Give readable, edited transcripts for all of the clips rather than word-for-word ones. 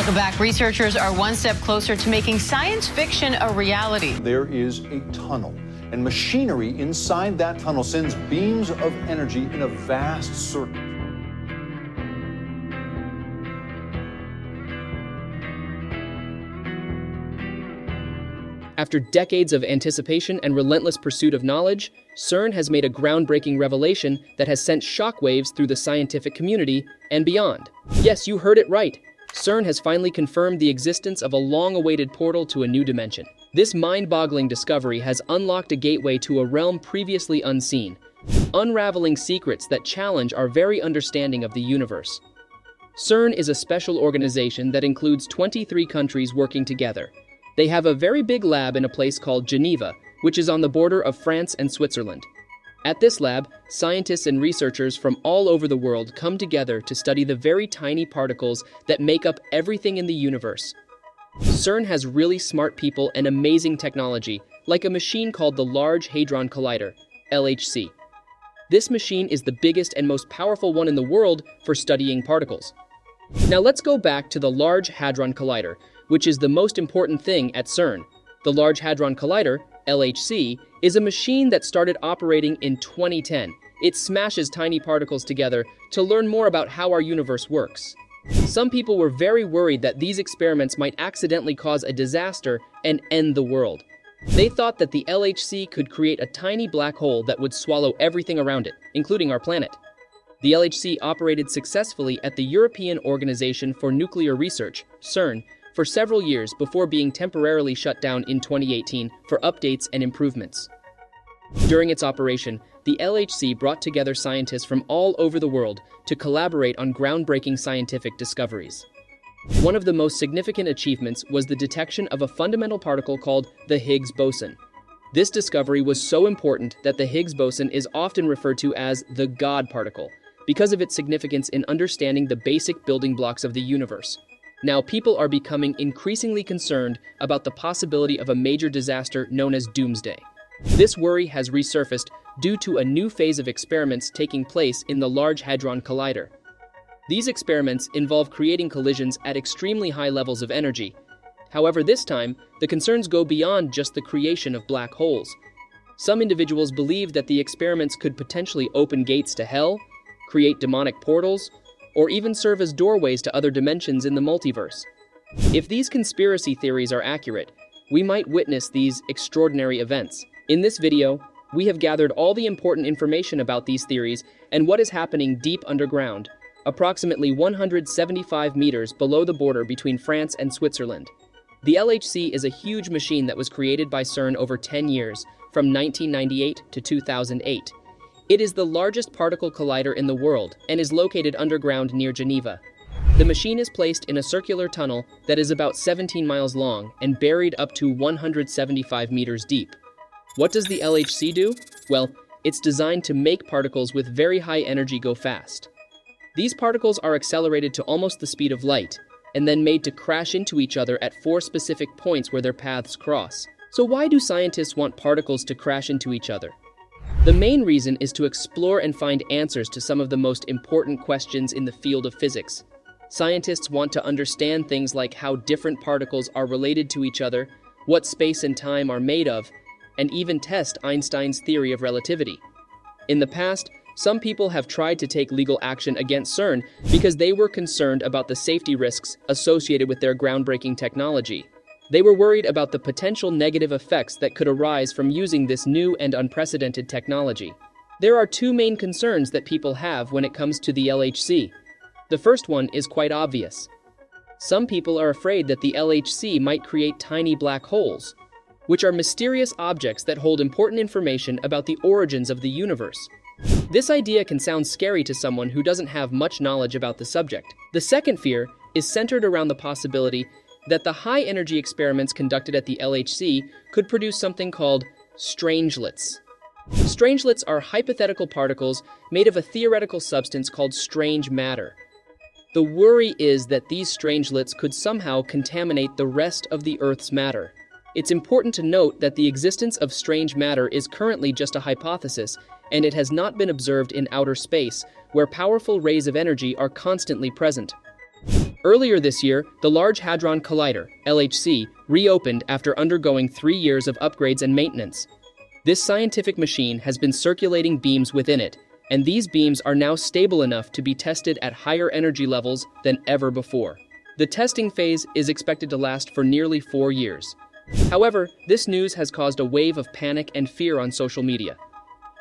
Welcome back. Researchers are one step closer to making science fiction a reality. There is a tunnel, and machinery inside that tunnel sends beams of energy in a vast circle. After decades of anticipation and relentless pursuit of knowledge, CERN has made a groundbreaking revelation that has sent shockwaves through the scientific community and beyond. Yes, you heard it right. CERN has finally confirmed the existence of a long-awaited portal to a new dimension. This mind-boggling discovery has unlocked a gateway to a realm previously unseen, unraveling secrets that challenge our very understanding of the universe. CERN is a special organization that includes 23 countries working together. They have a very big lab in a place called Geneva, which is on the border of France and Switzerland. At this lab, scientists and researchers from all over the world come together to study the very tiny particles that make up everything in the universe. CERN has really smart people and amazing technology, like a machine called the Large Hadron Collider, LHC. This machine is the biggest and most powerful one in the world for studying particles. Now let's go back to the Large Hadron Collider, which is the most important thing at CERN. The Large Hadron Collider, LHC, is a machine that started operating in 2010. It smashes tiny particles together to learn more about how our universe works. Some people were very worried that these experiments might accidentally cause a disaster and end the world. They thought that the LHC could create a tiny black hole that would swallow everything around it, including our planet. The LHC operated successfully at the European Organization for Nuclear Research, CERN, for several years before being temporarily shut down in 2018 for updates and improvements. During its operation, the LHC brought together scientists from all over the world to collaborate on groundbreaking scientific discoveries. One of the most significant achievements was the detection of a fundamental particle called the Higgs boson. This discovery was so important that the Higgs boson is often referred to as the God particle, because of its significance in understanding the basic building blocks of the universe. Now, people are becoming increasingly concerned about the possibility of a major disaster known as doomsday. This worry has resurfaced due to a new phase of experiments taking place in the Large Hadron Collider. These experiments involve creating collisions at extremely high levels of energy. However, this time, the concerns go beyond just the creation of black holes. Some individuals believe that the experiments could potentially open gates to hell, create demonic portals, or even serve as doorways to other dimensions in the multiverse. If these conspiracy theories are accurate, we might witness these extraordinary events. In this video, we have gathered all the important information about these theories and what is happening deep underground, approximately 175 meters below the border between France and Switzerland. The LHC is a huge machine that was created by CERN over 10 years, from 1998 to 2008. It is the largest particle collider in the world and is located underground near Geneva. The machine is placed in a circular tunnel that is about 17 miles long and buried up to 175 meters deep. What does the LHC do? Well, it's designed to make particles with very high energy go fast. These particles are accelerated to almost the speed of light and then made to crash into each other at 4 specific points where their paths cross. So why do scientists want particles to crash into each other? The main reason is to explore and find answers to some of the most important questions in the field of physics. Scientists want to understand things like how different particles are related to each other, what space and time are made of, and even test Einstein's theory of relativity. In the past, some people have tried to take legal action against CERN because they were concerned about the safety risks associated with their groundbreaking technology. They were worried about the potential negative effects that could arise from using this new and unprecedented technology. There are 2 main concerns that people have when it comes to the LHC. The first one is quite obvious. Some people are afraid that the LHC might create tiny black holes, which are mysterious objects that hold important information about the origins of the universe. This idea can sound scary to someone who doesn't have much knowledge about the subject. The second fear is centered around the possibility that the high-energy experiments conducted at the LHC could produce something called strangelets. Strangelets are hypothetical particles made of a theoretical substance called strange matter. The worry is that these strangelets could somehow contaminate the rest of the Earth's matter. It's important to note that the existence of strange matter is currently just a hypothesis, and it has not been observed in outer space, where powerful rays of energy are constantly present. Earlier this year, the Large Hadron Collider, LHC, reopened after undergoing 3 years of upgrades and maintenance. This scientific machine has been circulating beams within it, and these beams are now stable enough to be tested at higher energy levels than ever before. The testing phase is expected to last for nearly 4 years. However, this news has caused a wave of panic and fear on social media.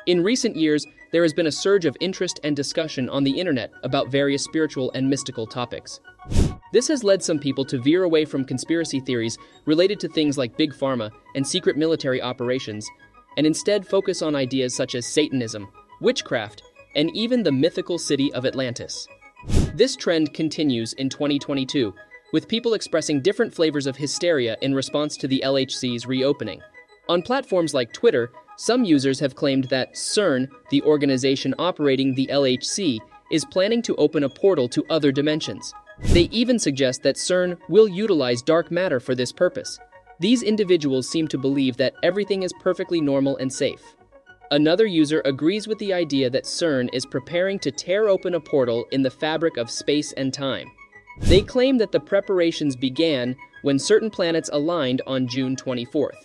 In recent years, there has been a surge of interest and discussion on the internet about various spiritual and mystical topics. This has led some people to veer away from conspiracy theories related to things like Big Pharma and secret military operations, and instead focus on ideas such as Satanism, witchcraft, and even the mythical city of Atlantis. This trend continues in 2022, with people expressing different flavors of hysteria in response to the LHC's reopening. On platforms like Twitter, some users have claimed that CERN, the organization operating the LHC, is planning to open a portal to other dimensions. They even suggest that CERN will utilize dark matter for this purpose. These individuals seem to believe that everything is perfectly normal and safe. Another user agrees with the idea that CERN is preparing to tear open a portal in the fabric of space and time. They claim that the preparations began when certain planets aligned on June 24th.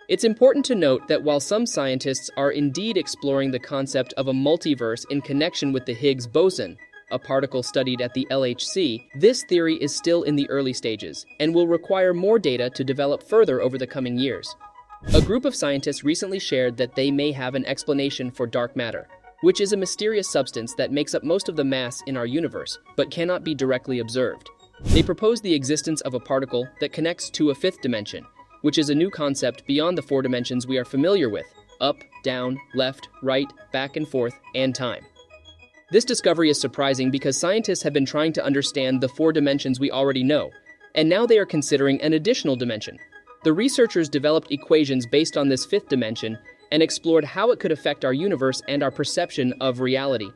It's important to note that while some scientists are indeed exploring the concept of a multiverse in connection with the Higgs boson, a particle studied at the LHC, this theory is still in the early stages and will require more data to develop further over the coming years. A group of scientists recently shared that they may have an explanation for dark matter, which is a mysterious substance that makes up most of the mass in our universe, but cannot be directly observed. They proposed the existence of a particle that connects to a fifth dimension, which is a new concept beyond the 4 dimensions we are familiar with: up, down, left, right, back and forth, and time. This discovery is surprising because scientists have been trying to understand the 4 dimensions we already know, and now they are considering an additional dimension. The researchers developed equations based on this 5th dimension and explored how it could affect our universe and our perception of reality.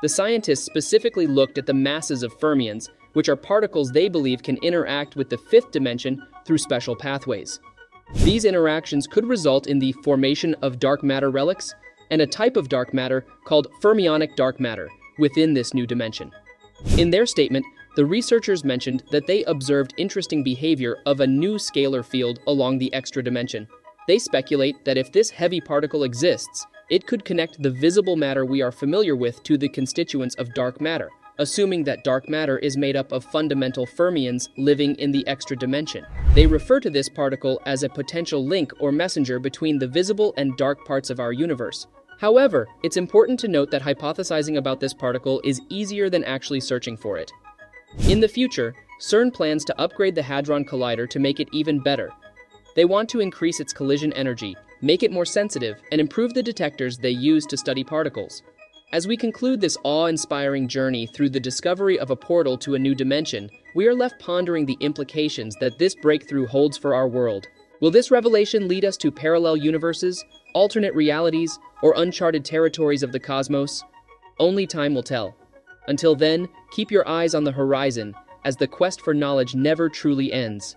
The scientists specifically looked at the masses of fermions, which are particles they believe can interact with the 5th dimension through special pathways. These interactions could result in the formation of dark matter relics and a type of dark matter called fermionic dark matter within this new dimension. In their statement, the researchers mentioned that they observed interesting behavior of a new scalar field along the extra dimension. They speculate that if this heavy particle exists, it could connect the visible matter we are familiar with to the constituents of dark matter, assuming that dark matter is made up of fundamental fermions living in the extra dimension. They refer to this particle as a potential link or messenger between the visible and dark parts of our universe. However, it's important to note that hypothesizing about this particle is easier than actually searching for it. In the future, CERN plans to upgrade the Hadron Collider to make it even better. They want to increase its collision energy, make it more sensitive, and improve the detectors they use to study particles. As we conclude this awe-inspiring journey through the discovery of a portal to a new dimension, we are left pondering the implications that this breakthrough holds for our world. Will this revelation lead us to parallel universes, alternate realities, or uncharted territories of the cosmos? Only time will tell. Until then, keep your eyes on the horizon, as the quest for knowledge never truly ends.